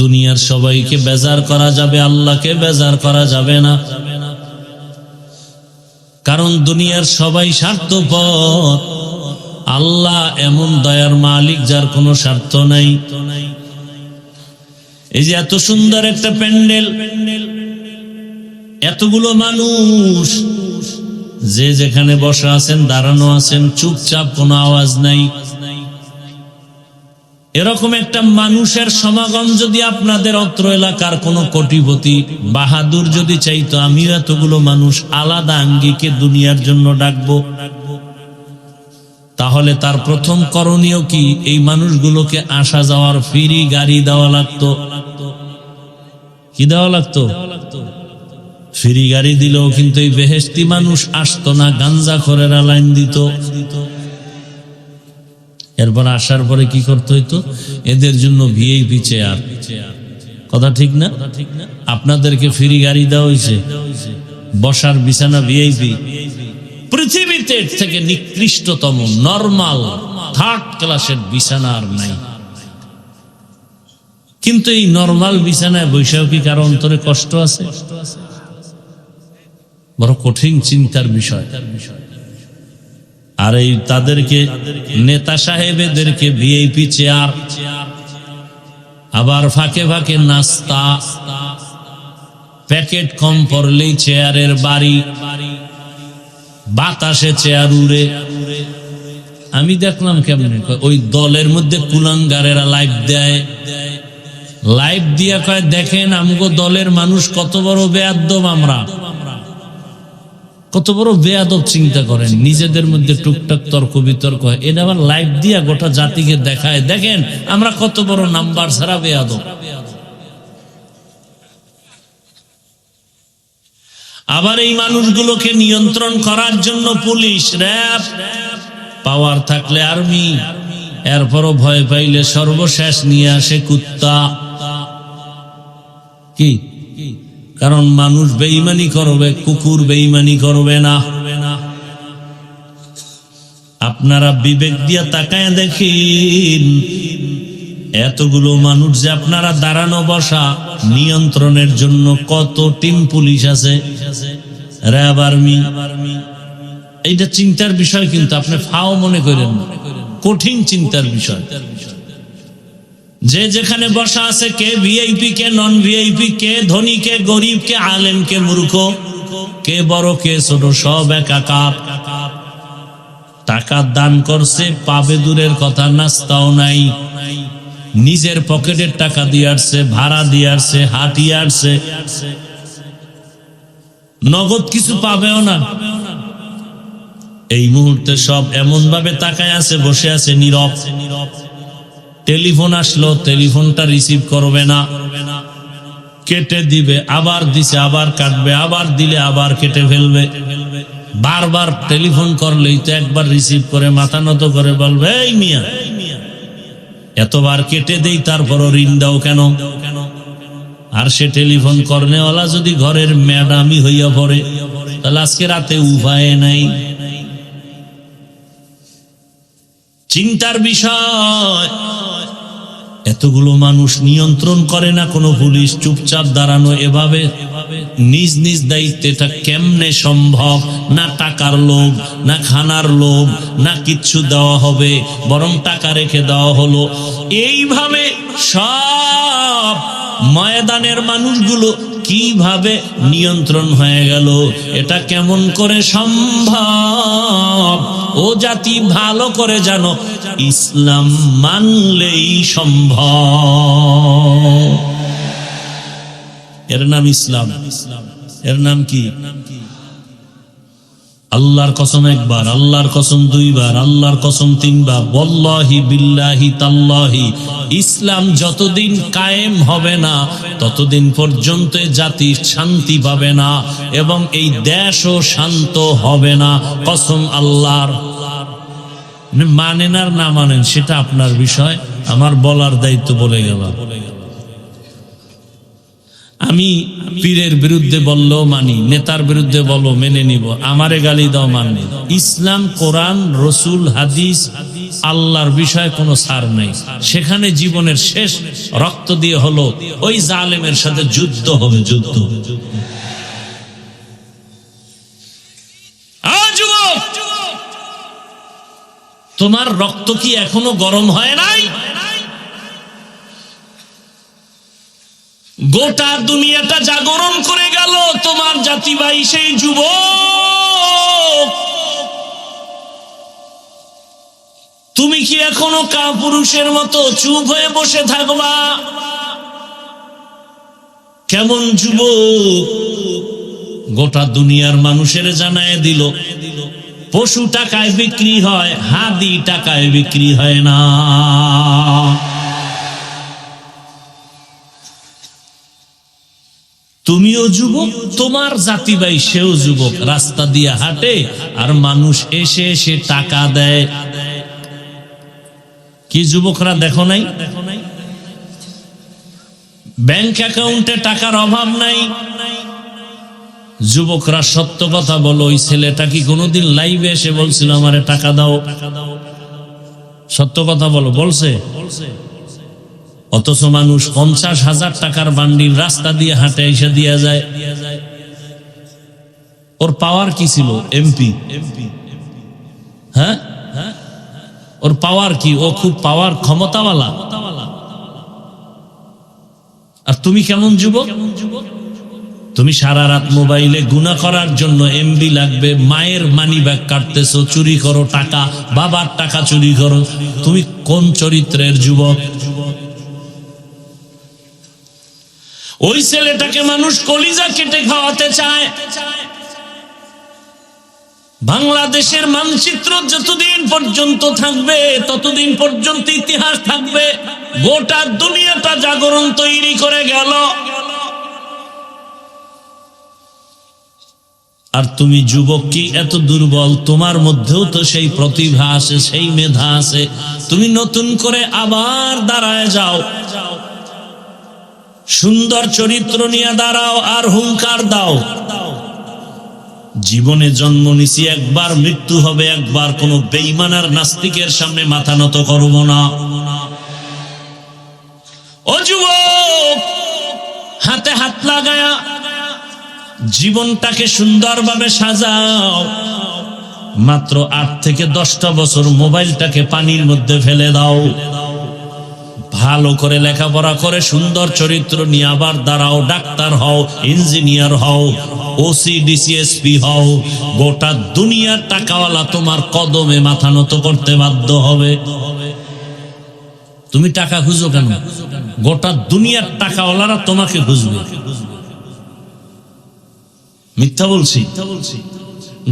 দুনিয়ার সবাইকে বেজার করা যাবে, আল্লাহকে বেজার করা যাবে না। কারণ দুনিয়ার সবাই স্বার্থপর, আল্লাহ এমন দয়ার মালিক যার কোনো স্বার্থ নাই। এই যে এত সুন্দর একটা প্যান্ডেল, এতগুলো মানুষ, যে যেখানে বসা আছেন, দাঁড়ানো আছেন, চুপচাপ, কোনো আওয়াজ নাই। এরকম একটা মানুষের সমাগম যদি আপনাদের অত্র এলাকার কোনো কোটিপতি বাহাদুর যদি চাইতো, আমিও এতগুলো মানুষ আলাদা আঙ্গিকে দুনিয়ার জন্য ডাকবো, তাহলে তার প্রথম করণীয় কি? এই মানুষগুলোকে আসা যাওয়ার ফ্রি গাড়ি দেওয়া লাগতো। কি দেওয়া লাগতো? ফ্রি গাড়ি দিলেও কিন্তু এই বেহেশতি মানুষ আসতো না, গাঞ্জাখোরেরা লাইন দিত। এরপর আসার পরে কি করতে হইতো? এদের জন্য ভিআইপি চেয়ার। কথা ঠিক না? আপনাদেরকে ফ্রি গাড়ি দেওয়া হয়েছে, বসার বিছানা ভিআইপি। পৃথিবীতে এর থেকে নিকৃষ্টতম নরমাল থার্ড ক্লাসের বিছানা আর নাই। কিন্তু এই নরমাল বিছানায় বৈশাখ কি কারো অন্তরে কষ্ট আছে? বড় কঠিন চিন্তার বিষয়। আর এই তাদেরকে নেতা সাহেবদেরকে ভিআইপি চেয়ার, আবার ফাঁকে ফাঁকে নাস্তা, প্যাকেট কম পড়লেই চেয়ারের বাড়ি, বাতাসে চেয়ার উড়ে। আমি দেখলাম কেমনে, ওই দলের মধ্যে কুলাঙ্গারেরা লাইভ দেয়, লাইভ দিয়া কয়, দেখেন আমগো দলের মানুষ কত বড় বেয়াদব, আমরা কত বড় বেয়াদব। চিন্তা করেন, নিজেদের মধ্যে টুকটাক তর্ক বিতর্ক হয়, এটা আবার লাইভ দিয়া গোটা জাতিকে দেখায়, দেখেন আমরা কত বড় নাম্বার ছাড়া বেয়াদব। আবার এই মানুষগুলোকে নিয়ন্ত্রণ করার জন্য পুলিশ, র্যাব, পাওয়ার থাকলে আর্মি, এরপরও ভয় পাইলে সর্বশেষ নিয়ে আসে কুত্তা। কি? কারণ মানুষ বেঈমানি করবে, কুকুর বেঈমানি করবে না। আপনারা বিবেক দিয়া তাকায় দেখেন, এতগুলো মানুষ যে আপনারা দাঁড়ানো বসা নিয়ন্ত্রণের জন্য কত টিম পুলিশ আছে, র্যাব, আর্মি। এইটা চিন্তার বিষয়, কিন্তু আপনি ফাও মনে করেন না, কঠিন চিন্তার বিষয়। যে যেখানে বসা আছে, কে ভিআইপি, কে নন ভিআইপি, কে ধনী, কে গরিব, কে আলেম, কে মূর্খ, কে বড়, কে ছোট, সব একাকার। টাকা দান করছে, পাবে দূরের কথা, নাস্তাও নাই, নিজের পকেটের টাকা দিয়ে আসছে, ভাড়া দিয়ে আসছে, হাঁটিয়ে আসছে, নগদ কিছু পাবেও না। এই মুহূর্তে সব এমন ভাবে তাকায় আছে, বসে আছে নীরব। টেলিফোন আসলো, টেলিফোনটা রিসিভ করবে না, কেটে দিবে, আবার দিছে, আবার কাটবে, আবার দিলে আবার কেটে ফেলবে। বারবার টেলিফোন করলেই তো একবার রিসিভ করে মাথা নত করে বলবে, এই মিয়া এতবার কেটে দেই, তারপরও ঋণ দাও কেন? আর সে টেলিফোন করনেওয়ালা যদি ঘরের ম্যাডামই হইয়া পড়ে, তাহলে আজকে রাতে উপায় নাই। চিন্তার বিষয়, এতগুলো মানুষ নিয়ন্ত্রণ করে না কোনো পুলিশ, চুপচাপ দাঁড়ানো এভাবে নিজ নিজ দায়িত্বে। এটা কেমনে সম্ভব? না টাকার লোভ, না খানার লোভ, না কিচ্ছু দেওয়া হবে, বরং টাকা রেখে দেওয়া হলো। এইভাবে সব ময়দানের মানুষগুলো কিভাবে নিয়ন্ত্রণ হয়ে গেল? এটা কেমন করে সম্ভব? ও জাতি ভালো করে জানো, ইসলাম মানলেই সম্ভব। এর নাম ইসলাম। এর নাম কি? আল্লাহর কসম একবার, আল্লাহর কসম দুইবার, আল্লাহর কসম তিনবার, ওয়াল্লাহি বিল্লাহি তাল্লাহি, ইসলাম যতদিন কায়েম হবে না ততদিন পর্যন্ত জাতি শান্তি পাবে না এবং এই দেশও শান্ত হবে না। কসম আল্লাহর। মানেন আর না মানেন সেটা আপনার বিষয়, আমার বলার দায়িত্ব বলে গেল। আমি পীরের বিরুদ্ধে বললেও মানি, নেতার বিরুদ্ধে বলো মেনে নিব, আমারে গালি দাও মানি। ইসলাম, কোরআন, রসুল, হাদিস আল্লাহর বিষয়ে কোনো ছাড় নাই। সেখানে জীবনের শেষ রক্ত দিয়ে হলো ওই জালেমের সাথে যুদ্ধ হবে, যুদ্ধ। তোমার রক্ত কি এখনো গরম হয় নাই? গোটা দুনিয়াটা জাগরণ করে গেল তোমার জাতি ভাই সেই যুবক। তুমি কি এখনো কাপুরুষের মতো চুপ হয়ে বসে থাকবা? কেমন যুবক? গোটা দুনিয়ার মানুষের জানায় দিল পশু টাকায় বিক্রি হয়, হাদি টাকায় বিক্রি হয় না। তুমিও যুবক, তোমার জাতি ভাই সেও যুবক, রাস্তা দিয়ে হাঁটে আর মানুষ এসে এসে টাকা দেয়। কি যুবকরা দেখো নাই? ব্যাংক অ্যাকাউন্টে টাকার অভাব নাই। যুবকরা সত্য কথা বলো, ওই ছেলেটা কি কোনোদিন লাইভে এসে বলছিল আমারে টাকা দাও? সত্য কথা বলো, বলছে? অথচ মানুষ 50,000 টাকার বান্ডিল রাস্তা দিয়ে হাঁটে এসে দিয়া যায়। ওর পাওয়ার কি ছিল? এমপি। হ্যাঁ, ওর পাওয়ার কি? ও খুব পাওয়ার ক্ষমতাওয়ালা। আর তুমি কেমন যুবক? তুমি সারা রাত মোবাইলে গুনাহ করার জন্য এমবি লাগবে, মায়ের মানি ব্যাগ কাটতেছো, চুরি করো টাকা, বাবার টাকা চুরি করো। তুমি কোন চরিত্রের যুবক? ওই ছেলেটাকে মানুষ কলিজা কেটে খাওয়াতে চায়। বাংলাদেশের মানচিত্র যতদিন পর্যন্ত থাকবে ততদিন পর্যন্ত ইতিহাস থাকবে। গোটা দুনিয়াটা জাগরণ তৈরি করে গেল। আর তুমি যুবক কি এত দুর্বল? তোমার মধ্যেও তো সেই প্রতিভা আছে, সেই মেধা আছে। তুমি নতুন করে আবার দাঁড়ায় যাও, সুন্দর চরিত্র নিয়ে দাঁড়াও আর হুঙ্কার দাও। জীবনে জন্ম নিছি একবার, মৃত্যু হবে একবার। কোন বেঈমান আর নাস্তিকের সামনে মাথা নত করব না। ও যুবক, হাতে হাত লাগায়া জীবনটাকে সুন্দরভাবে সাজাও। মাত্র 8 থেকে 10টা বছর মোবাইলটাকে পানির মধ্যে ফেলে দাও। ভালো করে লেখাপড়া করে সুন্দর চরিত্র নিয়ে আবার দাঁড়াও। ডাক্তার হও, ইঞ্জিনিয়ার হও, ওসি ডিসিএসপি হও। গোটা দুনিয়ার টাকাওয়ালা তোমার কদমে মাথা নত করতে বাধ্য হবে। তুমি টাকা খুঁজো কেন? গোটা দুনিয়ার টাকাওয়ালারা তোমাকে খুঁজবে। মিথ্যা বলছি?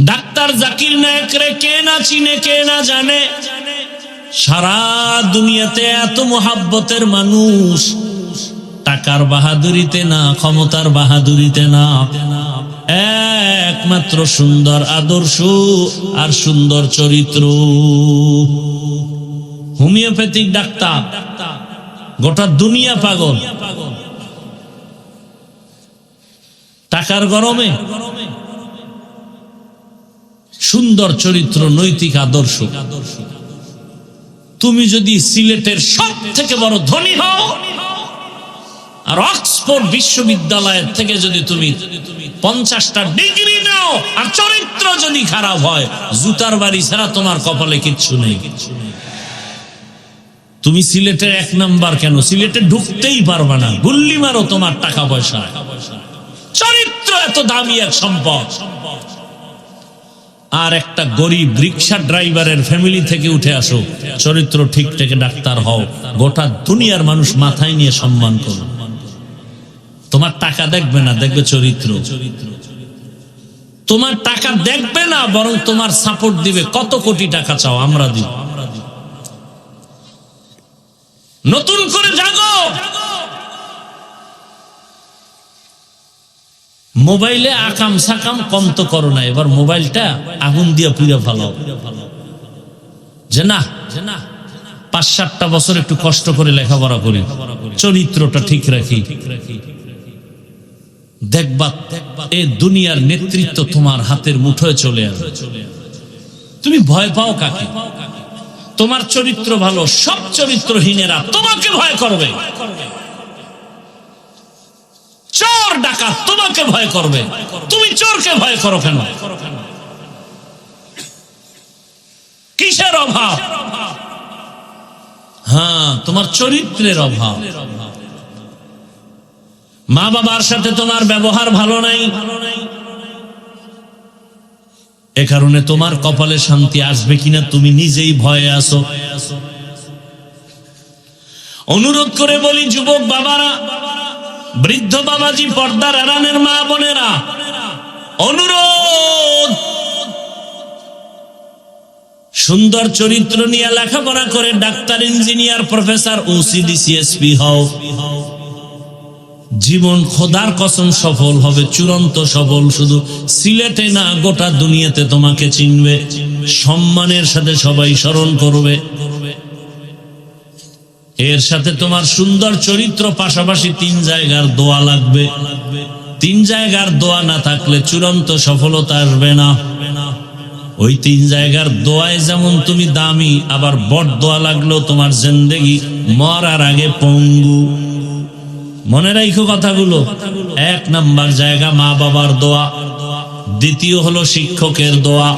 ডাক্তার জাকির নায়েকরে কে না চিনে, কে না জানে? সারা দুনিয়াতে এত মোহাব্বতের মানুষ, টাকার বাহাদুরিতে না, ক্ষমতার বাহাদুরিতে না, একমাত্র সুন্দর আদর্শ আর সুন্দর চরিত্র। হোমিওপ্যাথিক ডাক্তার, গোটা দুনিয়া পাগল টাকার গরমে। সুন্দর চরিত্র, নৈতিক আদর্শ। তুমি যদি সিলেটের সব থেকে বড় ধনী হও আর অক্সফোর্ড বিশ্ববিদ্যালয়ের থেকে যদি তুমি 50টা ডিগ্রি নাও আর চরিত্র যদি খারাপ হয়, জুতার বাড়ি ছাড়া তোমার কপালে কিচ্ছু নেই। তুমি সিলেটের 1 নাম্বার কেন? সিলেটে ঢুকতেই পারবে না। গুল্লি মারো তোমার টাকা পয়সা। চরিত্র এত দামি এক সম্পদ। আর একটা গরিব রিক্সা ড্রাইভারের ফ্যামিলি থেকে উঠে আসো, চরিত্র ঠিক থেকে ডাক্তার হও, গোটা দুনিয়ার মানুষ মাথায় নিয়ে সম্মান করো। তোমার টাকা দেখবে না, দেখবে চরিত্র। তোমার টাকা দেখবে না, বরং তোমার সাপোর্ট দিবে। কত কোটি টাকা চাও, আমরা দিব। নতুন করে জাগো। মোবাইলে আকাম সাকাম কম তো করো না, এবার মোবাইলটা আগুন দিয়ে পুড়ে ফেলাও। যে না, 5-7টা বছর একটু কষ্ট করে লেখাপড়া করি, চরিত্রটা ঠিক রাখি। দেখবা এই দুনিয়ার নেতৃত্ব তোমার হাতের মুঠোয় চলে আসবে। তুমি ভয় পাও কাকে? তোমার চরিত্র ভালো, সব চরিত্রহীনেরা তোমাকে ভয় করবে। চোর ডাকাত তোমাকে ভয় করবে, তুমি চোরকে ভয় করো কেন? কিসের অভাব? হ্যাঁ, তোমার চরিত্রের অভাব। মা বাবার সাথে তোমার ব্যবহার ভালো নাই, এ কারণে তোমার কপালে শান্তি আসবে কিনা তুমি নিজেই ভয়ে আছো। অনুরোধ করে বলি যুবক বাবারা, বৃদ্ধ বাবাজি, পর্দার আড়ালের মা বোনেরা, অনুরোধ, সুন্দর চরিত্র নিয়ে লেখাপড়া করে doctor, engineer, professor, OCD, CSP হও। জীবন খোদার কসম সফল হবে, চূড়ান্ত সফল। শুধু সিলেটে না, গোটা দুনিয়াতে তোমাকে চিনবে, সম্মানের সাথে সবাই স্মরণ করবে। এর সাথে তোমার সুন্দর চরিত্র, পাশাপাশি 3 জায়গার দোয়া লাগবে। 3 জায়গার দোয়া না থাকলে চূড়ান্ত সফলতা আসবে না। ওই 3 জায়গার দোয়ায় যেমন তুমি দামি, আবার বড় দোয়া লাগলেও তোমার জিন্দেগি মরার আগে পঙ্গু। মনে রাখো কথাগুলো। 1 নাম্বার জায়গা মা বাবার দোয়া, দ্বিতীয় হলো শিক্ষকের দোয়া,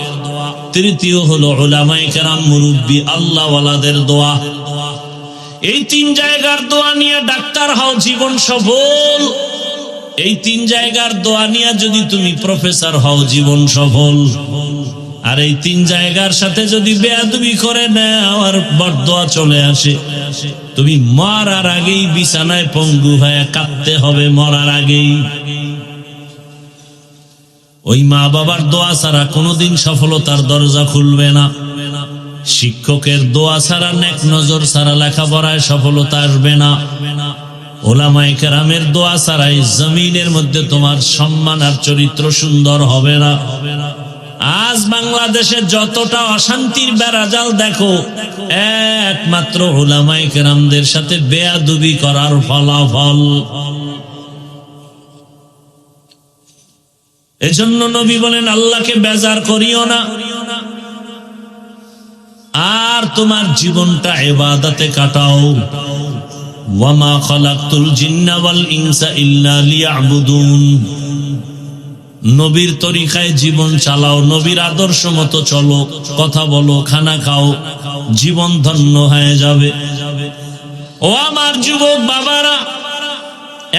তৃতীয় হলো উলামায়ে কেরাম, মুরব্বী, আল্লাহওয়ালাদের দোয়া। এই 3 জায়গার দোয়া নিয়ে ডাক্তার হও, জীবন সফল। এই 3 জায়গার দোয়া নিয়ে যদি তুমি প্রফেসর হও, জীবন সফল। আর এই 3 জায়গার সাথে যদি বেয়াদবি করে নাও আর বরদোয়া চলে আসে, তুমি মরার আগেই বিছানায় পঙ্গু হয়ে কাঁদতে হবে, মরার আগেই। ওই মা বাবার দোয়া ছাড়া কোনোদিন সফলতার দরজা খুলবে না। শিক্ষকের দোয়া ছাড়া, নেক নজর ছাড়া লেখাপড়ায় সফলতা আসবে না। উলামায়ে কেরামের দোয়া ছাড়াই জমিনের মধ্যে তোমার সম্মান আর চরিত্র সুন্দর হবে না। আজ বাংলাদেশে যতটা অশান্তির বেড়াজাল দেখো, একমাত্র উলামায়ে কেরামদের সাথে বেয়াদবি করার ফলাফল। এজন্য নবী বলেন, আল্লাহকে বেজার করিও না, আর তোমার জীবনটা ইবাদতে কাটাও। ওয়ামা খালাকতুল জিন্না ওয়াল ইনসা ইল্লা লিয়াবুদুন। নবীর তরিকায় জীবন চালাও, নবীর আদর্শ মতো চলো, কথা বলো, খানা খাও, জীবন ধন্য হয়ে যাবে। ও আমার যুবক বাবারা,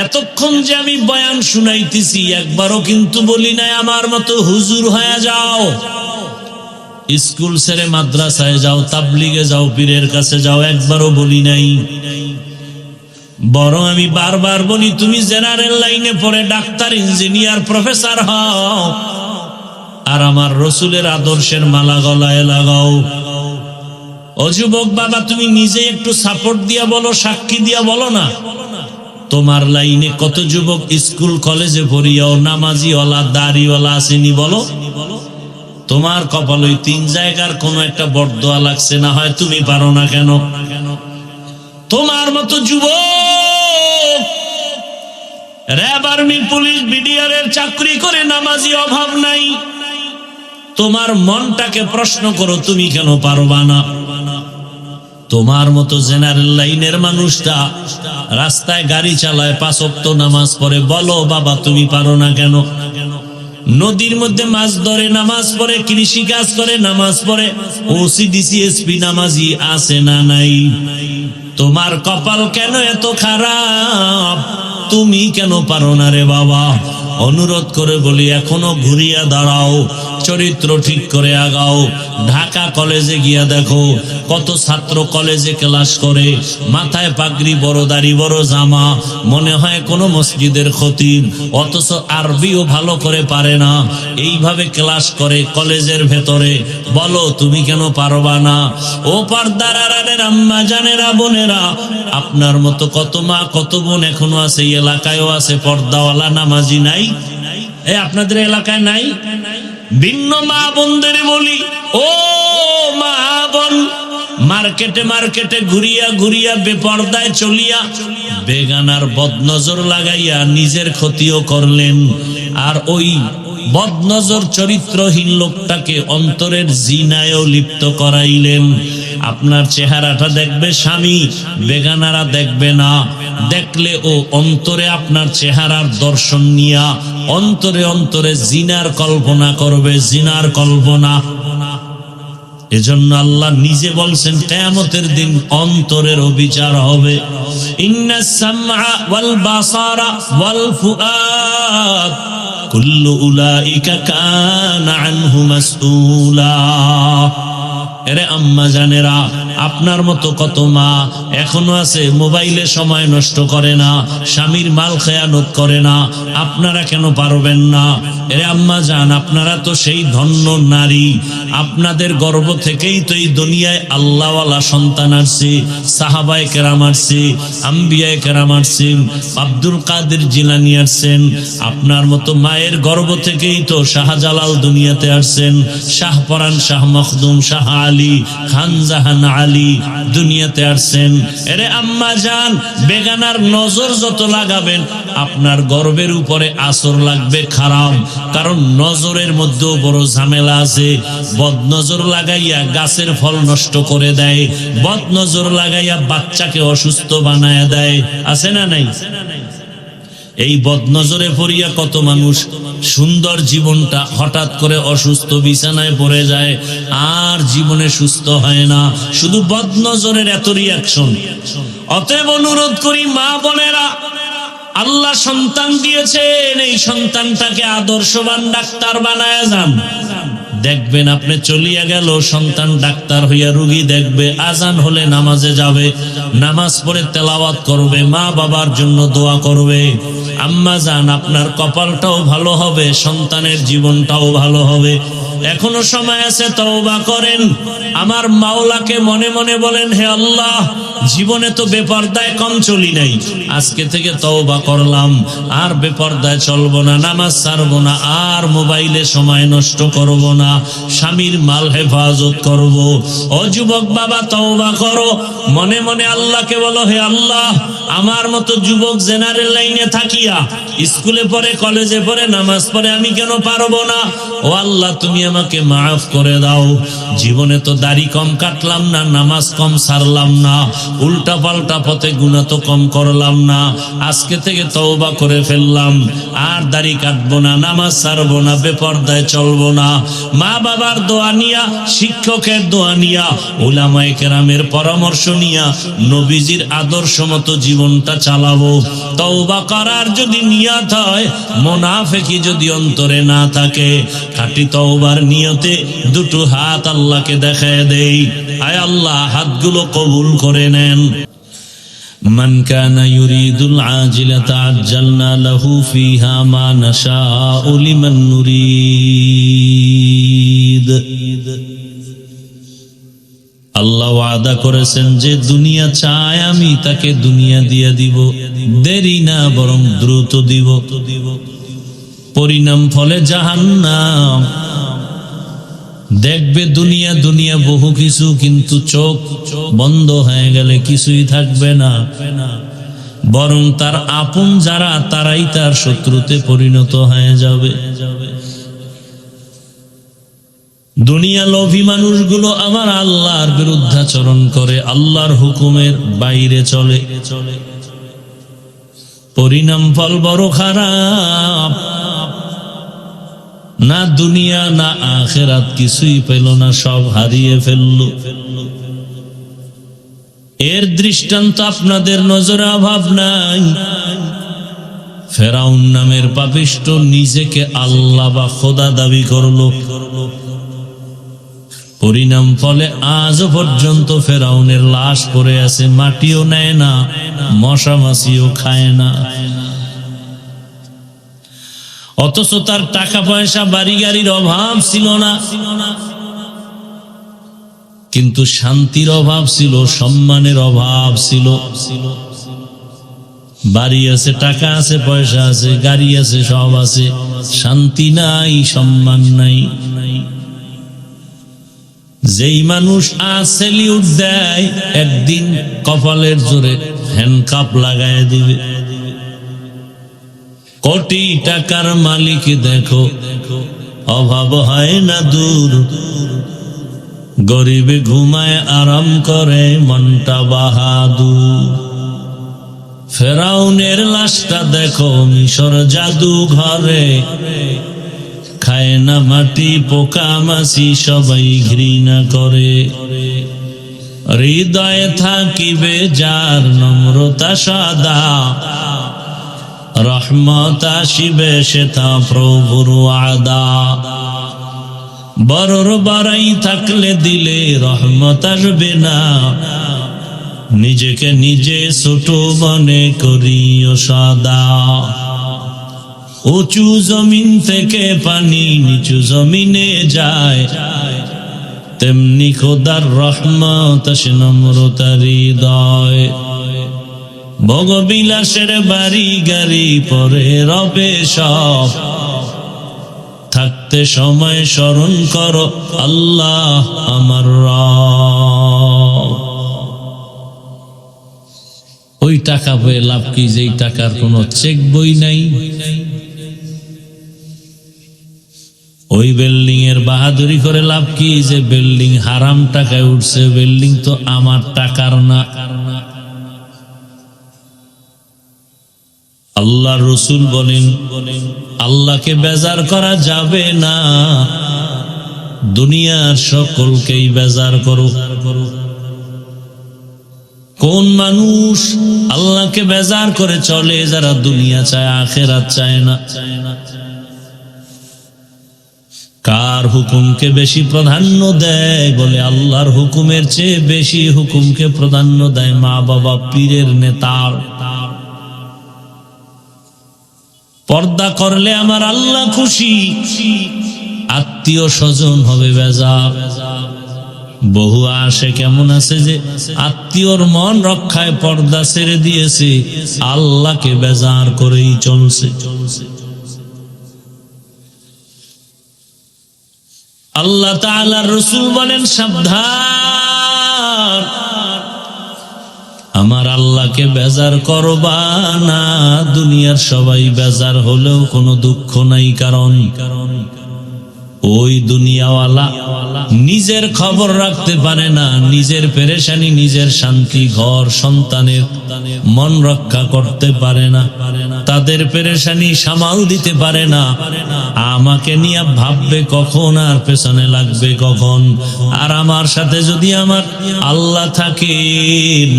এতক্ষণ যে আমি বয়ান শুনাইতেছি, একবারও কিন্তু বলি নাই আমার মতো হুজুর হয়ে যাও, স্কুল ছেড়ে মাদ্রাসায় যাও, তাবলিগে যাও, পীরের কাছে যাও, একবারও বলি নাই। বরং আমি বারবার বলি, তুমি জেনারেল লাইনে পড়ে ডাক্তার, ইঞ্জিনিয়ার, প্রফেসর হও, আর আমার রসুলের আদর্শের মালা গলায় লাগাও। ও যুবক বাবা, তুমি নিজে একটু সাপোর্ট দিয়া বলো, সাক্ষী দিয়া বলো না, তোমার লাইনে কত যুবক স্কুল কলেজে পড়িয়াও নামাজিওয়ালা, দাড়িওয়ালা আসেনি? বলো। তোমার কপাল ওই 3 জায়গার কোন একটা বরদোয়া লাগছে না, হয় তুমি পারো না কেন? তোমার মতো যুবক র‍্যাব, আর্মি, পুলিশ, বিডিআর এর চাকরি করে নামাজি অভাব নাই। তোমার মনটাকে প্রশ্ন করো, তুমি কেন পারবা না? তোমার মতো জেনারেল লাইনের মানুষটা রাস্তায় গাড়ি চালায়, 5 ওয়াক্ত নামাজ পড়ে, বলো বাবা তুমি পারো না কেন? নদীর মধ্যে মাছ ধরে নামাজ পড়ে, কৃষি কাজ করে নামাজ পড়ে, ওসিডি, সিএসপি নামাজি আছে না নাই? তোমার কপাল কেন এত খারাপ? তুমি কেন পারো না রে বাবা? অনুরোধ করে বলি, এখনো ঘুরিয়া দাঁড়াও, চরিত্র ঠিক করে আগাও। ঢাকা কলেজে গিয়া দেখো, কত ছাত্র কলেজে ক্লাস করে, মাথায় পাগড়ি, বড় দাড়ি, বড় জামা, মনে হয় কোনো মসজিদের খতিব, অথচ আরবিও ভালো করে পারে না। এইভাবে ক্লাস করে কলেজের ভেতরে। বলো তুমি কেন পারবা না? ও পর্দার আড়ালের আম্মা জানেরা, বোনেরা, আপনার মতো কত মা, কত বোন এখনো আছে, এই এলাকায়ও আছে, পর্দাওয়ালা নামাজি নাই? আপনাদের এলাকায় নাই? ভিন্ন মা বোনদের বলি, ও মা বোন, মার্কেটে মার্কেটে ঘুরিয়া ঘুরিয়া বেপর্দায় চলিয়া বেগানার বদনজর লাগাইয়া নিজের ক্ষতিও করলেন, আর ওই বদনজর চরিত্রহীন লোকটাকে অন্তরের জিনায়ও লিপ্ত করাইলেন। আপনার চেহারাটা দেখবে স্বামী, বেগানারা দেখবে না। দেখলে ও অন্তরে আপনার চেহারার দর্শন নিয়া অন্তরে অন্তরে জিনার কল্পনা করবে, জিনার কল্পনা। এজন্য আল্লাহ নিজে বলছেন কিয়ামতের দিন অন্তরের বিচার হবে। ইন্নাস সামআ ওয়াল বাসারা ওয়াল ফুআদ কুল্লু উলাইকা কানা আনহু মাসউলা। এরে আম্মা জানেরা, আপনার মতো কত মা এখনো আছে মোবাইলে সময় নষ্ট করে না, স্বামীর মাল খেয়ানত করে না। আপনারা কেন পারবেন না? এরে আম্মা জান, আপনারা তো সেই ধন্য নারী। আপনাদের গর্ভ থেকেই তো এই দুনিয়ায় আল্লাহওয়ালা সন্তান আসছে, সাহাবায়ে কেরাম আসছে, আম্বিয়ায়ে কেরাম আসছেন, আব্দুল কাদের জিলানী আসছেন। আপনার মতো মায়ের গর্ভ থেকেই তো শাহজালাল দুনিয়াতে আসছেন, শাহপরান, শাহ মখদুম, শাহ আলী, খান জাহান আলী দুনিয়াতে আসছেন। এরে আম্মা জান, বেগানার নজর যত লাগাবেন আপনার গর্বের উপরে আসর লাগবে খারাপ। কারণ নজরের মধ্যেও বড় ঝামেলা আছে। বদ নজর লাগাইয়া গাছের ফল নষ্ট করে দেয়, বদ নজর লাগাইয়া বাচ্চাকে অসুস্থ বানায় দেয়, আছে না নাই? এই বদনজরে পড়িয়া কত মানুষ সুন্দর জীবনটা হঠাৎ করে অসুস্থ বিছানায় পড়ে যায়, আর জীবনে সুস্থ হয় না, শুধু বদনজরের এত রিয়াকশন। অতএব অনুরোধ করি মা বোনেরা, আল্লাহ সন্তান দিয়েছেন, এই সন্তানটাকে আদর্শবান ডাক্তার বানায় যান। দেখবেন আপনি চলিয়া গেল, সন্তান ডাক্তার হইয়া রোগী দেখবে, আজান হলে নামাজে যাবে, নামাজ পড়ে তেলাওয়াত করবে, মা বাবার জন্য দোয়া করবে। আম্মা জান, আপনার কপালটাও ভালো হবে, সন্তানের জীবনটাও ভালো হবে। এখনো সময় আছে, তওবা করেন। আমার মাওলাকে মনে মনে বলেন, হে আল্লাহ, জীবনে তো বেপরদায় কম চলি নাই, আজকে থেকে তওবা করলাম, আর বেপরদায় চলবো না, নামাজ ছাড়বো না, আর মোবাইলে সময় নষ্ট করব না, স্বামীর মাল হেফাজত করব। ও যুবক বাবা, তওবা করো, মনে মনে আল্লাহকে বলো, হে আল্লাহ, আমার মতো যুবক জেনারেল লাইনে থাকিয়া স্কুলে পড়ে, কলেজে পড়ে, নামাজ পড়ে আমি কেন পারবো না? ও আল্লাহ, তুমি আমাকে মাফ করে দাও। জীবনে তো দাড়ি কম কাটলাম না, নামাজ কম ছাড়লাম না, উল্টা পাল্টা পথে গুনাহ তো কম করলাম না, আজকে থেকে তওবা করে ফেললাম, আর দাড়ি কাটবো না, নামাজ ছাড়বো না, বেপরদায় চলবো না। মা বাবার দোয়া নিয়া, শিক্ষকের দোয়া নিয়া, উলামায়ে কেরামের পরামর্শ নিয়া নবীজির আদর্শ মতো জীবনটা চালাবো। তওবা করার যদি নিয়ত হয়, মুনাফিকি যদি অন্তরে না থাকে, খাঁটি তওবার নিয়তে দুটো হাত আল্লাহকে দেখায় দেই। আয় আল্লাহ, হাতগুলো কবুল করে নেন। মান কানা ইউরিদুল আজিলাতা আজ্জালনা লাহু ফিহা মা নাশাউ লিমান নুরিদ। আল্লাহ ওয়াদা করেছেন, যে দুনিয়া চায় আমি তাকে দুনিয়া দিয়ে দিব, দেরি না বরং দ্রুত দিব। পরিণাম ফলে জাহান্নাম। দেখবে দুনিয়া দুনিয়া বহু কিছু, কিন্তু চোখ বন্ধ হয়ে গেলে কিছুই থাকবে না, বরং তার আপন যারা তারাই তার শত্রুতে পরিণত হয়ে যাবে। দুনিয়া লোভী মানুষগুলো আমার আল্লাহর বিরুদ্ধাচরণ করে, আল্লাহর হুকুমের বাইরে চলে, পরিণাম ফল বড় খারাপ। না দুনিয়া না আখিরাত কিছুই পেল না, সব হারিয়ে ফেলল। এর দৃষ্টান্ত আপনাদের নজরে অভাব নাই। ফেরাউন নামের পাপিষ্ঠ নিজেকে আল্লাহ বা খোদা দাবি করলো, পরিণাম ফলে আজও পর্যন্ত ফেরাউনের লাশ পড়ে আছে, মাটিও নেয় না, মশা মাছিও খায় না। অথচ তার টাকা পয়সা বাড়ি গাড়ির অভাব ছিল না, কিন্তু শান্তির অভাব ছিল, সম্মানের অভাব ছিল। বাড়ি আছে, টাকা আছে, পয়সা আছে, গাড়ি আছে, সব আছে, শান্তি নাই, সম্মান নাই। যেই মানুষ সেলিউট দেয়, একদিন কপালের জোরে হ্যান্ডকাপ লাগায় দিবে। কোটি টাকার মালিক দেখো, অভাব হয় না দূর, গরিবে ঘুমায় আরাম করে মনটা বাহাদুর। ফেরাউনের লাশটা দেখো মিশর জাদু ঘরে, খায় না মাটি পোকা মাছি সবাই ঘৃণা করে। হৃদয়ে থাকিবে যার নম্রতা সাদা, রহমত আসিবে সেটা প্রভুর ওয়াদা। বড়র বাড়াই থাকলে দিলে রহমত আসবে না, নিজেকে নিজে ছোট মনে করিও সদা। উঁচু জমিন থেকে পানি নিচু জমিনে যায়, তেমনি খোদার রহমত আসে নম্রতার হৃদয়। ভোগবিলাসের বাড়ি গাড়ি পরে রবে সব, থাকতে সময় স্মরণ করো আল্লাহ আমার রব। ওই টাকা পেয়ে লাভ কি যেই টাকার কোনো চেক বই নাই? ওই বিল্ডিং এর বাহাদুরি করে লাভ কি যে বিল্ডিং হারাম টাকায় উঠছে? বিল্ডিং তো আমার টাকার না। আল্লাহ রসুল বলেন আল্লাহকে বেজার করা যাবে না, দুনিয়ার সকলকেই বেজার করো। কোন মানুষ আল্লাহকে বেজার করে চলে? যারা দুনিয়া চায় আখেরাত চায় না। কার হুকুমকে বেশি প্রাধান্য দেয়? বলে আল্লাহর হুকুমের চেয়ে বেশি হুকুমকে প্রাধান্য দেয় মা বাবা পীরের নেতার। পর্দা করলে আমার আল্লাহ খুশি, আত্মীয় স্বজন হবে বেজার। বহু আসে কেমন আছে যে আত্মীয়র মন রক্ষায় পর্দা ছেড়ে দিয়েছে, আল্লাহকে বেজার করেই চলছে। আল্লাহ তাআলার রাসূল বলেন সাবধান, আমার আল্লাহকে বেজার করবা না। দুনিয়ার সবাই বেজার হলেও কোনো দুঃখ নাই, কারণ ওই দুনিয়াওয়ালা নিজের খবর রাখতে পারে না, নিজের পেরেশানি নিজের শান্তি ঘর সন্তানের মন রক্ষা করতে পারে না, তাদের পেরেশানি সামাল দিতে পারে না। আমাকে নিয়ে ভাববে কখন আর পেছনে লাগবে কখন। আর আমার সাথে যদি আমার আল্লাহ থাকেন,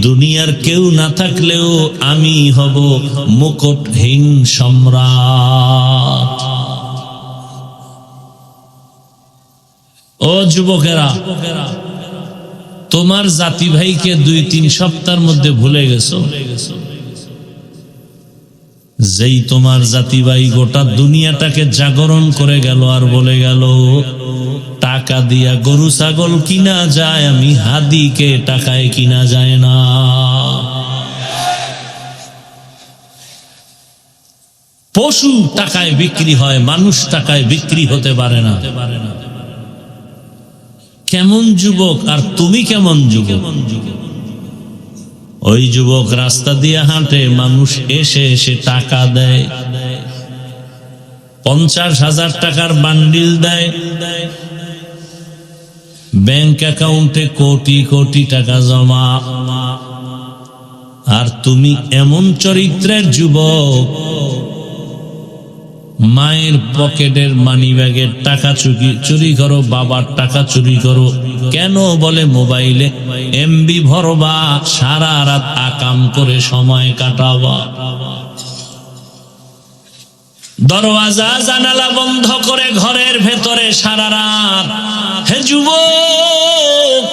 দুনিয়ার কেউ না থাকলেও আমি হব মুকুটহীন সম্রাট। ও যুবকেরা, তোমার জাতি ভাইকে 2-3 সপ্তাহের মধ্যে ভুলে গেছো। যেই তোমার জাতি ভাই গোটা দুনিয়াটাকে জাগরণ করে গেল আর বলে গেল টাকা দিয়া গরু ছাগল কিনা যায়, আমি হাদিকে টাকায় কিনা যায় না। পশু টাকায় বিক্রি হয়, মানুষ টাকায় বিক্রি হতে পারে না। কেমন যুবক আর তুমি কেমন যুবক? ওই যুবক রাস্তা দিয়ে হাঁটে, মানুষ এসে এসে টাকা দেয়, 50,000 টাকার বান্ডিল দেয়, ব্যাংক অ্যাকাউন্টে কোটি কোটি টাকা জমা। আর তুমি এমন চরিত্রের যুবক, মায়ের পকেটের মানি ব্যাগের টাকা চুরি করো, বাবার টাকা চুরি করো। কেন? বলে মোবাইলে এমবি ভরবা, সারা রাত আকাম করে সময় কাটাবা। দরওয়াজা জানালা বন্ধ করে ঘরের ভেতরে সারা রাত। হে যুবক,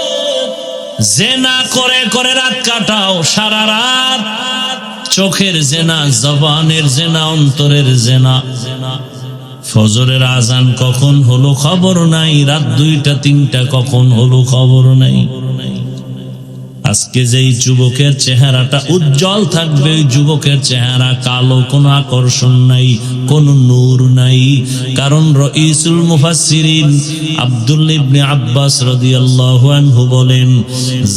জেনা করে করে রাত কাটাও সারা রাত। চোখের জেনা, জবানের জেনা, অন্তরের জেনা। ফজরের আজান কখন হলো খবর নাই, রাত 2টা-3টা কখন হলো খবর নাই। আজকে যেই যুবকের চেহারাটা উজ্জ্বল থাকবে, ওই যুবকের চেহারা কালো, কোনো আকর্ষণ নাই, কোনো নূর নাই। কারণ রাইসুল মুফাসসিরিন আব্দুল্লাহ ইবনে আব্বাস রাদিয়াল্লাহু আনহু বলেন,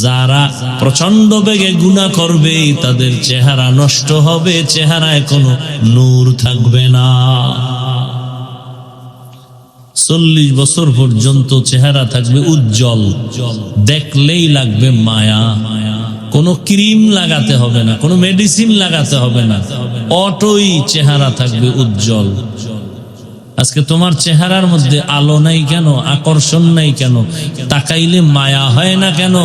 যারা প্রচন্ড বেগে গুনাহ করবে তাদের চেহারা নষ্ট হবে, চেহারায় কোনো নূর থাকবে না। 40 বছর পর্যন্ত চেহারা থাকবে উজ্জ্বল, দেখলেই লাগবে মায়া। কোনো ক্রিম লাগাতে হবে না, কোনো মেডিসিন লাগাতে হবে না, অটোই চেহারা থাকবে উজ্জ্বল। আজকে তোমার চেহারার মধ্যে আলো নাই কেন, আকর্ষণ নাই কেন, তাকাইলে মায়া হয় না কেন?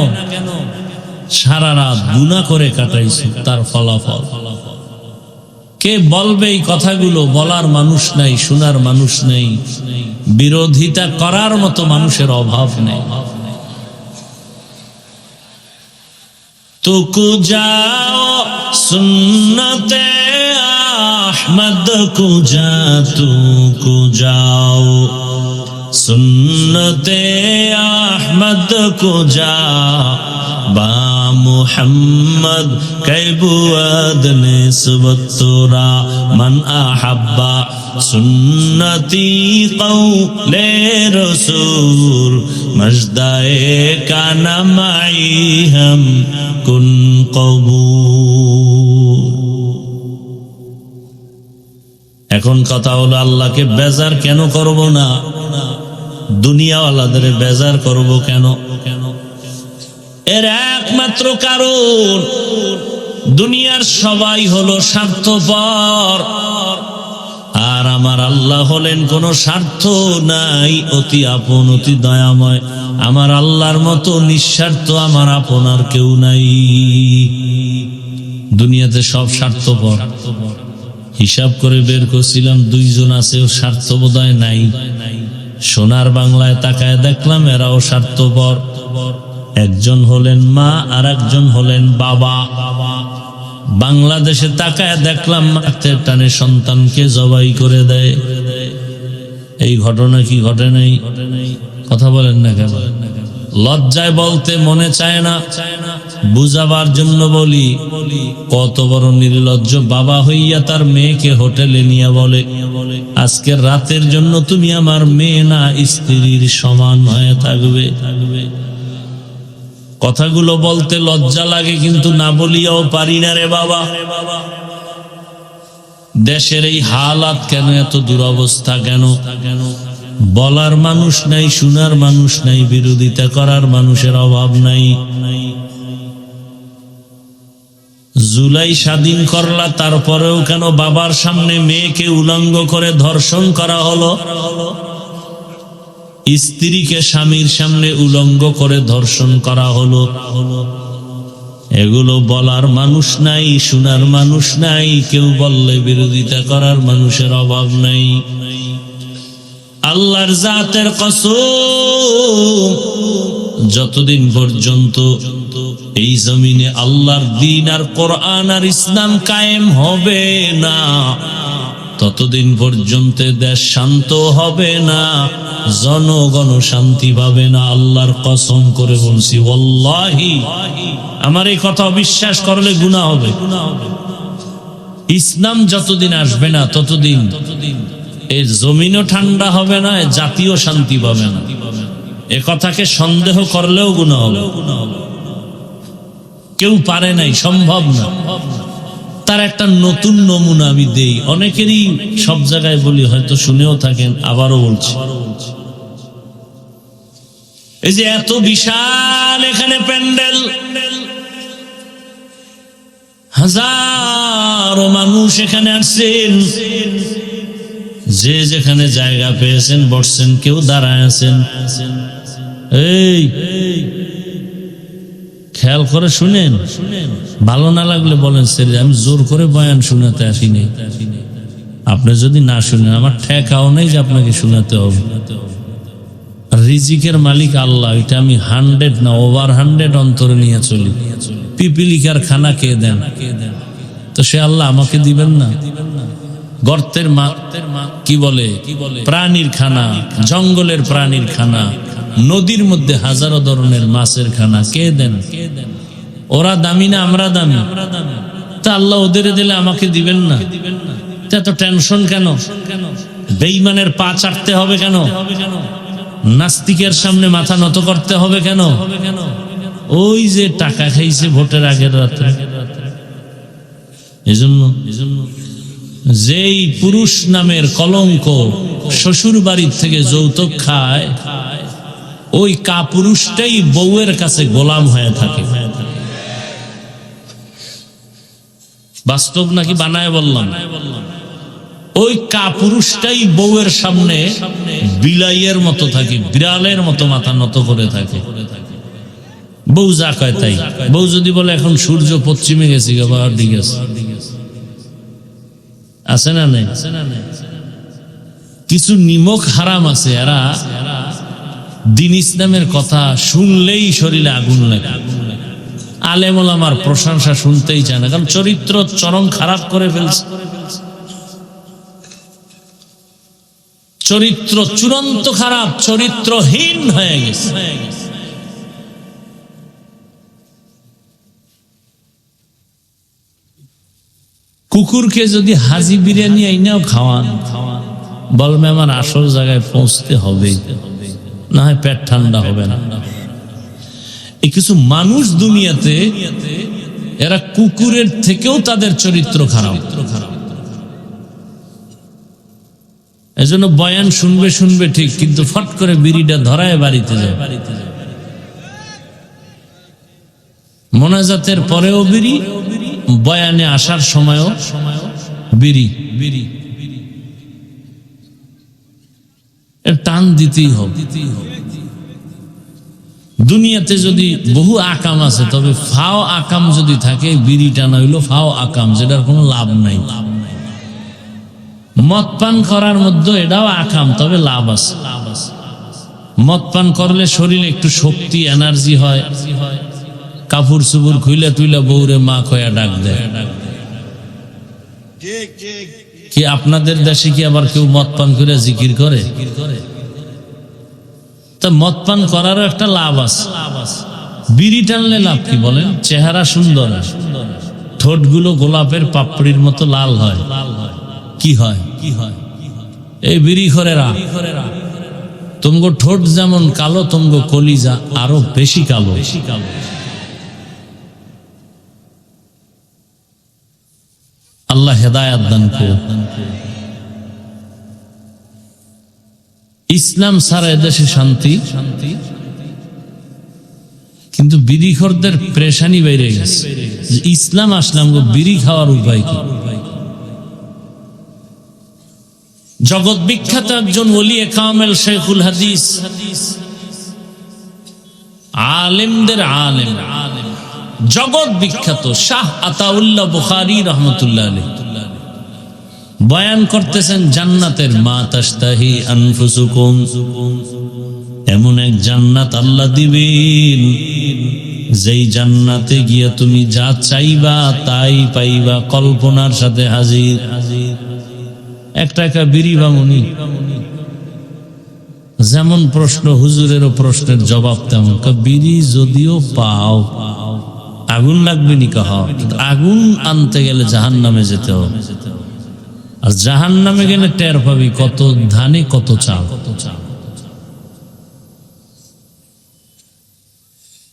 সারা রাত গুনাহ করে কাটাইছো, তার ফলাফল। কে বলবে এই কথাগুলো? বলার মানুষ নাই, শোনার মানুষ নেই, বিরোধিতা করার মতো মানুষের অভাব নেই। तुक जाओ सुन्नते अहमद को जा, तुक जाओ सुन्नते अहमद को जा, बा मुहम्मद कैबुअद निस्बत तोरा, मन अहब्बा सुन्नती कौले रसूल, मजदाए का नमाई हम कुन कबूल। এখন কথা হলো, আল্লাহকে বেজার কেন করব না? দুনিয়াওয়ালাদের বেজার করব কেন? এর একমাত্র কারণ, দুনিয়ার সবাই হলো স্বার্থপর, আর আমার আল্লাহ হলেন কোন স্বার্থ নাই, অতি আপন, অতি দয়াময়। আমার আল্লাহর মতো নিঃস্বার্থ আমার আপনার কেউ নাই। দুনিয়াতে সব স্বার্থপর। হিসাব করে বের করছিলাম, 2 জন আছে ও স্বার্থবোধয় নাই। সোনার বাংলায় তাকায় দেখলাম এরাও স্বার্থপর। একজন হলেন মা, আর একজন হলেন বাবা। বাংলাদেশে তাকায় দেখলাম হাতের টানে সন্তানকে জবাই করে দেয়। এই ঘটনা কি ঘটে নাই? কথা বলেন না কেন? লজ্জায় বলতে মনে চায় না, বুঝাবার জন্য বলি। কত বড় নির্লজ্জ বাবা হইয়া তার মেয়েকে হোটেলে নিয়ে বলে, আজকের রাতের জন্য তুমি আমার মেয়ে না, স্ত্রীর সমান হয়ে থাকবে। কথাগুলো বলতে লজ্জা লাগে, কিন্তু না বলিয়াও পারি না রে বাবা। দেশের এই হালাত কেন, এত দুরবস্থা কেন? বলার মানুষ নাই, শোনার মানুষ নাই, বিরোধিতা করার মানুষের অভাব নাই। জুলাই স্বাধীন করলা, তারপরেও কেন বাবার সামনে মেয়েকে উলঙ্গ করে ধর্ষণ করা হলো? স্ত্রীকে স্বামীর সামনে উলঙ্গ করে ধর্ষণ করা হলো। এগুলো বলার মানুষ নাই, শোনার মানুষ নাই, কেউ বললে বিরোধিতা করার মানুষের অভাব নাই। আল্লাহর জাতের কসম, যতদিন পর্যন্ত এই জমিনে আল্লাহর দ্বীন আর কোরআন আর ইসলাম কায়েম হবে না, ততদিন পর্যন্ত দেশ শান্ত হবে না, জনগণ শান্তি পাবে না। আল্লাহর কসম করে বলছি, ওয়াল্লাহি, আমার এই কথা অবিশ্বাস করলে গুনাহ হবে। ইসলাম যতদিন আসবে না, ততদিন এই জমিনও ঠান্ডা হবে না, জাতীয় শান্তি পাবে না। এ কথাকে সন্দেহ করলেও গুনাহ হবে। কেউ পারে নাই, সম্ভব না। তার একটা নতুন নমুনা আমি দেই, অনেকেরই সব জায়গায় বলি, হয়তো শুনেও থাকেন, আবারও বলছি। এই যে এত বিশাল এখানে প্যান্ডেল, হাজারো মানুষ এখানে আসছেন, যে যেখানে জায়গা পেয়েছেন বসছেন, কেউ দাঁড়ায় আছেন। এই খেয়াল করে শুনেন, ভালো না লাগলে বলেন, সেরে আমি জোর করে বয়ান শোনাতে আসিনি। আপনি যদি না শুনেন, আমার ঠেকাও নেই যে আপনাকে শোনাতে হবে। রিজিকের মালিক আল্লাহ, এটা আমি 100 না ওভার 100 অন্তরে নিয়ে চলি। পিপিলিকার খানা কে দেন? তো সে আল্লাহ আমাকে দিবেন না? গর্তের মা কি বলে, প্রাণীর খানা, জঙ্গলের প্রাণীর খানা, নদীর মধ্যে হাজারো ধরনের মাছের খানা কে দেন? ওরা দামি না আমরা দামি? তা আল্লাহ ওদের দিলে আমাকে দিবেন না? এত টেনশন কেন? বেঈমানের পা চাটতে হবে কেন? নাস্তিকের সামনে মাথা নত করতে হবে কেন? ওই যে টাকা খাইছে ভোটের আগের রাতে, এজন্য যেই পুরুষ নামের কলঙ্ক শ্বশুর বাড়ির থেকে যৌতুক খায়, ওই কাপুরুষটাই বউয়ের কাছে গোলাম হয়ে থাকে। বাস্তব নাকি বানায় বললাম? ওই কাপুরুষটাই বউয়ের সামনে বিলাইয়ের মতো থাকে, বিড়ালের মতো মাথা নত করে থাকে। বউ যা কয় তাই। বউ যদি বলে এখন সূর্য পশ্চিমে গেছে, ঠিক আছে, আছে না নেই? কিছু নিমক হারাম আছে, এরা দিন ইসলামের কথা শুনলেই শরীরে আগুন লাগে। আলেম ওলামার প্রশংসা শুনতেই চায় না, কারণ চরিত্র চরম খারাপ করে ফেলছে। চরিত্র চূড়ান্ত খারাপ, চরিত্রহীন হয়ে গেছে। কুকুরকে যদি হাজি বিরিয়ানি আইনাও খাওয়ান, বলবে আমার আসল জায়গায় পৌঁছতে হবে, না হয় পেট ঠান্ডা হবে না। এই কিছু মানুষ দুনিয়াতে, এরা কুকুরের থেকেও তাদের চরিত্র খারাপ। এজন্য বয়ান শুনবে শুনবে ঠিক, কিন্তু ফট করে বিড়িটা ধরায় বাড়িতে যায়। মোনাজাতের পরেও বিড়ি, বয়ানে আসার সময়ও বিড়ি। এর টান দিতেই হবে। দুনিয়াতে যদি বহু আকাম আছে, তবে ফাও আকাম যদি থাকে, বিড়ি টানা হইল ফাও আকাম, যেটার কোনো লাভ নাই। মদ পান করার মধ্যে এটাও আকাম, তবে লাভ আছে। মদ পান করলে শরীরে একটু শক্তি, এনার্জি হয়। কাপড় চুপুর খুইলা টুইলা বউরে মা কয়া ডাক দেয়। কি আপনাদের দেশে কি আবার কেউ মদ পান করে জিকির করে? তা মদ পান করারও একটা লাভ আছে। বিড়ি টানলে লাভ কি বলেন? চেহারা সুন্দর, ঠোঁটগুলো গোলাপের পাপড়ির মতো লাল হয়। কি হয়? এই বিড়ি খরেরা, তুমগো ঠোঁট যেমন কালো, তুমগো কলিজা আরো বেশি কালো। আল্লাহ হেদায়াত দান করুন। ইসলাম ছাড়া এদেশে শান্তি, কিন্তু বিড়িখোরদের প্রেশানি বেড়ে গেছে। ইসলাম আসলাম গো, বিড়ি খাওয়ার উপায় কি? জগৎ বিখ্যাত একজন ওলিয়ে কামেল শেখুল হাদিস, আলেমদের আলেম, জগৎ বিখ্যাত শাহ আতাউল্লাহ বুখারী রাহমাতুল্লাহ আলাইহি বয়ান করতেছেন জান্নাতের মা তাশতাহি আনফুসুকুম, এমন এক জান্নাত আল্লাহ দিবেন যেই জান্নাতে গিয়া তুমি যা চাইবা তাই পাইবা, কল্পনার সাথে হাজির। একটা বিড়ি বামুনি, যেমন প্রশ্ন হুজুরেরও প্রশ্নের জবাব তেমন। বিড়ি যদিও পাও, আগুন লাগবে নি? কহ, আগুন আনতে গেলে জাহান্নামে যেতে হবে, আর জাহান্নামে গেলে টের পাবি কত ধানে কত চাল।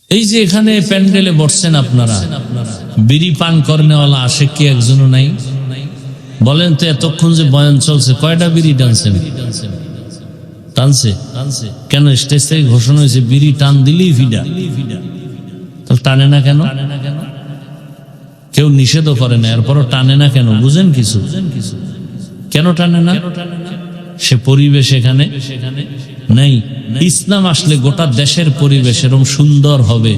এই যে এখানে প্যান্ডেলে বসছেন আপনারা, বিড়ি পান করনেওয়ালা আশেক কি একজনও নাই? বলেন তো, এতক্ষণ যে বয়ান চলছে কয়টা বিড়ি টানছেন? টানছে কেন? স্টেজ থেকে ঘোষণা হয়েছে বিড়ি টান দিলেই ফিডা, তাহলে টানে না কেন? কেউ নিষেধও করে না, এরপরও টানে না কেন? বুঝেন কিছু? কেন টানে না? সে পরিবেশ এখানে নেই। ইসলাম আসলে গোটা দেশের পরিবেশ এরকম সুন্দর হবে।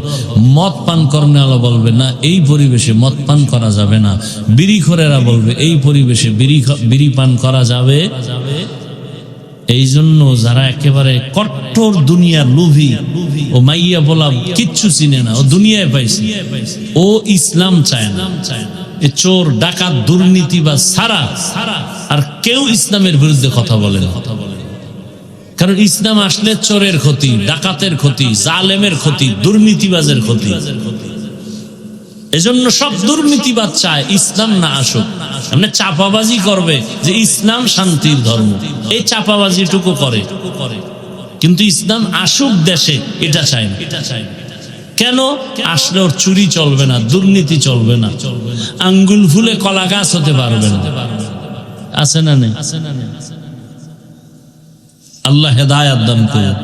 মদ পান করনেওয়ালা বলবে না এই পরিবেশে মদ পান করা যাবে না, বিড়িখোরেরা বলবে এই পরিবেশে বিড়ি পান করা যাবে। এই জন্য যারা একেবারে কঠোর দুনিয়ার লোভী, ও মাইয়া বলা কিচ্ছু চিনে না, ও দুনিয়ায় পাইছে, ও ইসলাম চায় না। এ চোর ডাকাত দুর্নীতিবাজ ছাড়া আর কেউ ইসলামের বিরুদ্ধে কথা বলে না। কারণ ইসলাম আসলে চোরের ক্ষতি, ডাকাতের ক্ষতি, জালেমের ক্ষতি, দুর্নীতিবাজের ক্ষতি। এজন্য সব দুর্নীতিবাদ চায় ইসলাম না আসুক। মানে চাপাবাজি করবে যে ইসলাম শান্তির ধর্ম, এই চাপাবাজিটুকু করে, কিন্তু ইসলাম আসুক দেশে এটা চায় না। কেন? আসলে ওর চুরি চলবে না, দুর্নীতি চলবে না, আঙ্গুল ফুলে কলা গাছ হতে পারবে না। আছে না নেই? আল্লাহ হেদায়াত দান করুন।